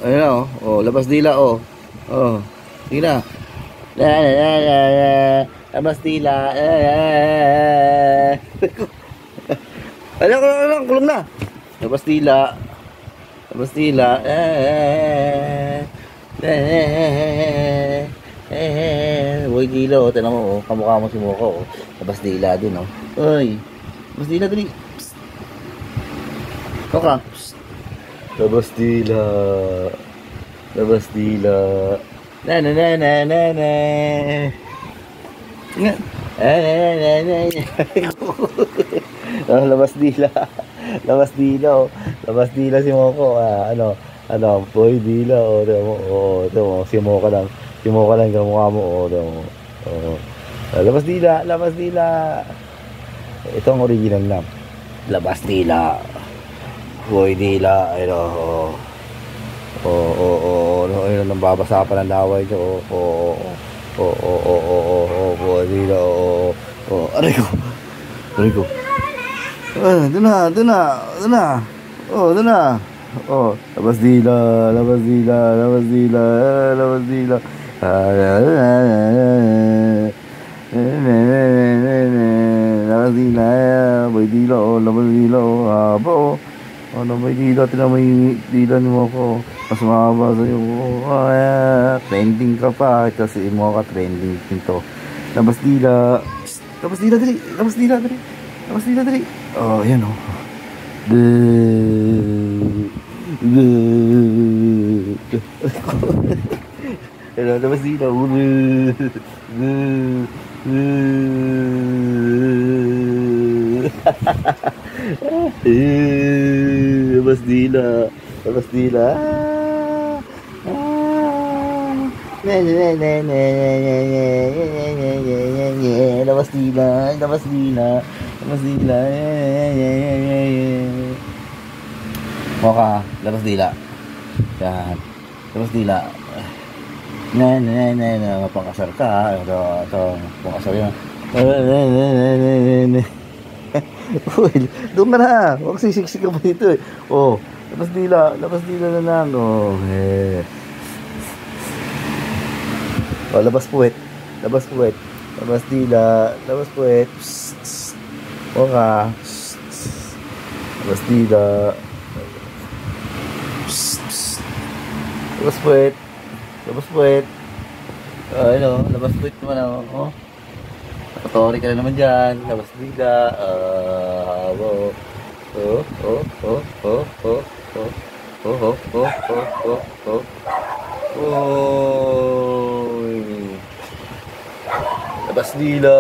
Ayun na, oh. Oh, labas dila, oh. Oh. Sige na. Labas dila. Ayun, kulong na. Labas dila. Labas dila. Boy dila, oh. Tignan mo, oh. Kamukha mo si Moko, oh. Labas dila din, oh. Uy. Labas dila, dali. Psst. Koka. Psst. Labas dila. Labas dila. Na na na na na na. Nga. Labas dila. Labas dila, oh. Labas dila si Moko. Ano, boy dila, oh. Ito mo, si Moko lang. Si Moko lang kamukha mo, oh. Ito mo. Oh. Labas dila, labas dila. Ito ang original na. Labas dila. Boy dila, ayun, ayun, nambabasa pa ng laway nyo, boy dila, aray ko, doon na, labas dila, labas dila, labas dila, labas dila, labas dila, boy dila, labas dila, haba, ano ba yung dila? Tinan mo yung dila ni Moko. Mas mahaba sa'yo. Trending ka pa. Kasi Moko trending dito. Labas dila. Labas dila dali. Labas dila dali. Labas dila dali. Oh, yan o. Labas dila. Labas dila. Labas dila. Labas dila. Labas dila. Labas dila. Moka, labas dila. Yan. Labas dila. Pangkasar ka. Ito, pangkasar yan. Uy, doon ka na. Huwag sisiksik ka pa dito, eh. Oh, labas dila na lang. Oh, oh, labas puwet. Labas puwet. Labas dila. Labas puwet. Huwag ka. Labas dila. Labas puwet. Labas puwet. Ano, labas puwet naman ako. Oh. Nakatory ka na naman dyan. Labas dila. Labas dila.